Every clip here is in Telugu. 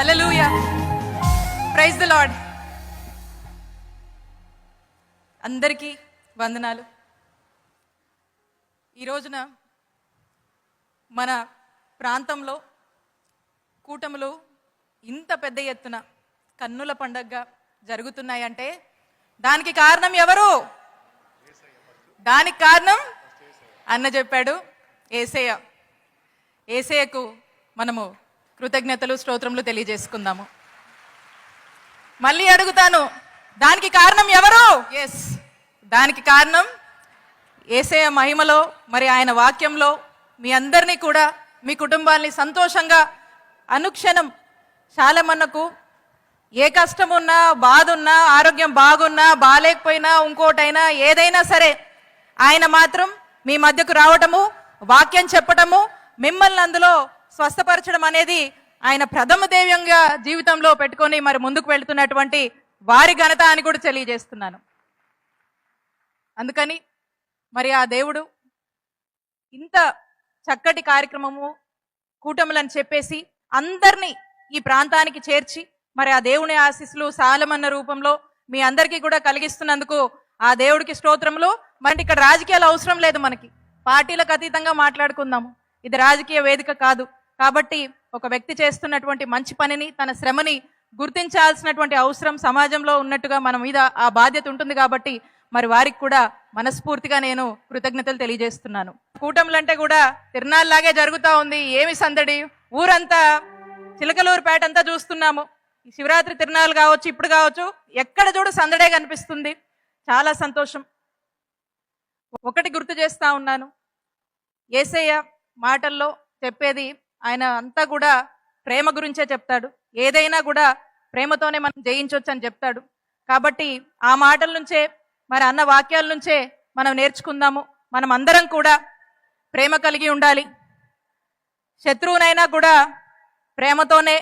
Hallelujah, praise the lord. అందరికీ వందనాలు. ఈ రోజున మన ప్రాంతంలో కూటములు ఇంత పెద్ద ఎత్తున కన్నుల పండగగా జరుగుతున్నాయంటే దానికి కారణం ఎవరు? దానికి కారణం అన్న చెప్పాడు, యేసయ్య. యేసయ్యకు మనము కృతజ్ఞతలు స్తోత్రములు తెలియజేసుకుందాము. మళ్ళీ అడుగుతాను, దానికి కారణం ఎవరు? ఎస్, దానికి కారణం యేసయ్య మహిమలో, మరి ఆయన వాక్యంలో మీ అందరినీ కూడా, మీ కుటుంబాన్ని సంతోషంగా అనుక్షణం శాలమన్నకు ఏ కష్టం ఉన్నా, బాధ ఉన్నా, ఆరోగ్యం బాగున్నా, బాగాలేకపోయినా, ఇంకోటైనా ఏదైనా సరే ఆయన మాత్రం మీ మధ్యకు రావటము, వాక్యం చెప్పటము, మిమ్మల్ని అందులో స్వస్థపరచడం అనేది ఆయన ప్రథమ ధ్యేయంగా జీవితంలో పెట్టుకొని మరి ముందుకు వెళ్తున్నటువంటి వారి ఘనత అని కూడా తెలియజేస్తున్నాను. అందుకని మరి ఆ దేవుడు ఇంత చక్కటి కార్యక్రమము కూటములని చెప్పేసి అందరినీ ఈ ప్రాంతానికి చేర్చి మరి ఆ దేవుని ఆశీస్సులు సాలమన్న రూపంలో మీ అందరికీ కూడా కలిగిస్తున్నందుకు ఆ దేవుడికి స్తోత్రములు. మరి ఇక్కడ రాజకీయాలు అవసరం లేదు, మనకి పార్టీలకు అతీతంగా మాట్లాడుకుందాము. ఇది రాజకీయ వేదిక కాదు. కాబట్టి ఒక వ్యక్తి చేస్తున్నటువంటి మంచి పనిని, తన శ్రమని గుర్తించాల్సినటువంటి అవసరం సమాజంలో ఉన్నట్టుగా మన మీద ఆ బాధ్యత ఉంటుంది. కాబట్టి మరి వారికి కూడా మనస్ఫూర్తిగా నేను కృతజ్ఞతలు తెలియజేస్తున్నాను. కూటములంటే కూడా తిరునాళ్ళలాగే జరుగుతూ ఉంది. ఏమి సందడి, ఊరంతా చిలకలూరుపేట అంతా చూస్తున్నాము. ఈ శివరాత్రి తిరునాళ్ళు కావచ్చు, ఇప్పుడు కావచ్చు, ఎక్కడ చూడు సందడే కనిపిస్తుంది. చాలా సంతోషం. ఒకటి గుర్తు చేస్తా ఉన్నాను, యేసయ్య మాటల్లో చెప్పేది ఆయన అంతా కూడా ప్రేమ గురించే చెప్తాడు. ఏదైనా కూడా ప్రేమతోనే మనం జయించవచ్చు అని చెప్తాడు. కాబట్టి ఆ మాటల నుంచే, మరి అన్న వాక్యాల నుంచే మనం నేర్చుకుందాము. మనం అందరం కూడా ప్రేమ కలిగి ఉండాలి. శత్రువునైనా కూడా ప్రేమతోనే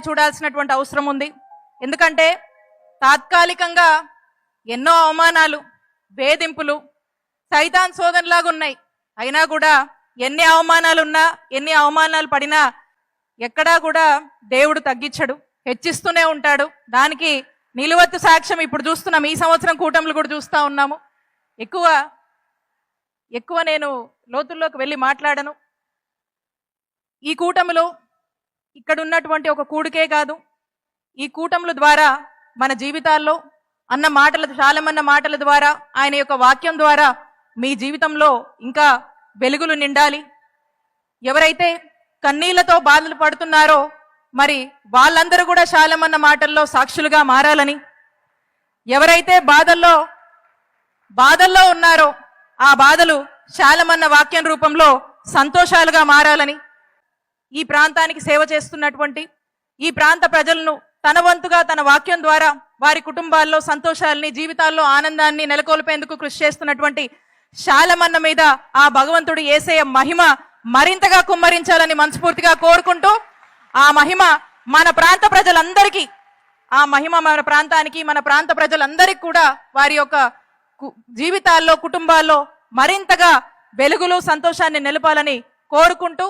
చూడాల్సినటువంటి అవసరం ఉంది. ఎందుకంటే తాత్కాలికంగా ఎన్నో అవమానాలు, వేధింపులు, సైతాన్ శోధనలాగా ఉన్నాయి. అయినా కూడా ఎన్ని అవమానాలున్నా, ఎన్ని అవమానాలు పడినా ఎక్కడా కూడా దేవుడు తగ్గించడు, హెచ్చిస్తూనే ఉంటాడు. దానికి నిలువెత్తు సాక్ష్యం ఇప్పుడు చూస్తున్నాం. ఈ సంవత్సరం కూటములు కూడా చూస్తూ ఉన్నాము. ఎక్కువ నేను లోతుల్లోకి వెళ్ళి మాట్లాడను. ఈ కూటములు ఇక్కడ ఉన్నటువంటి ఒక కూడికే కాదు, ఈ కూటముల ద్వారా మన జీవితాల్లో అన్న మాటల, చాలామన్న మాటల ద్వారా, ఆయన యొక్క వాక్యం ద్వారా మీ జీవితంలో ఇంకా వెలుగులు నిండాలి. ఎవరైతే కన్నీళ్లతో బాధలు పడుతున్నారో మరి వాళ్ళందరూ కూడా చాలామన్న మాటల్లో సాక్షులుగా మారాలని, ఎవరైతే బాధల్లో ఉన్నారో ఆ బాధలు చాలామన్న వాక్యం రూపంలో సంతోషాలుగా మారాలని, ఈ ప్రాంతానికి సేవ చేస్తున్నటువంటి ఈ ప్రాంత ప్రజలను తన వంతుగా తన వాక్యం ద్వారా వారి కుటుంబాల్లో సంతోషాలని, జీవితాల్లో ఆనందాన్ని నెలకొల్పేందుకు కృషి చేస్తున్నటువంటి శాలమన్న మీద ఆ భగవంతుడు యేసయ్య మహిమ మరింతగా కుమ్మరించాలని మనస్ఫూర్తిగా కోరుకుంటూ, ఆ మహిమ మన ప్రాంత ప్రజలందరికీ, ఆ మహిమ మన ప్రాంతానికి, మన ప్రాంత ప్రజలందరికీ కూడా వారి యొక్క జీవితాల్లో, కుటుంబాల్లో మరింతగా వెలుగులు, సంతోషాన్ని నిలపాలని కోరుకుంటూ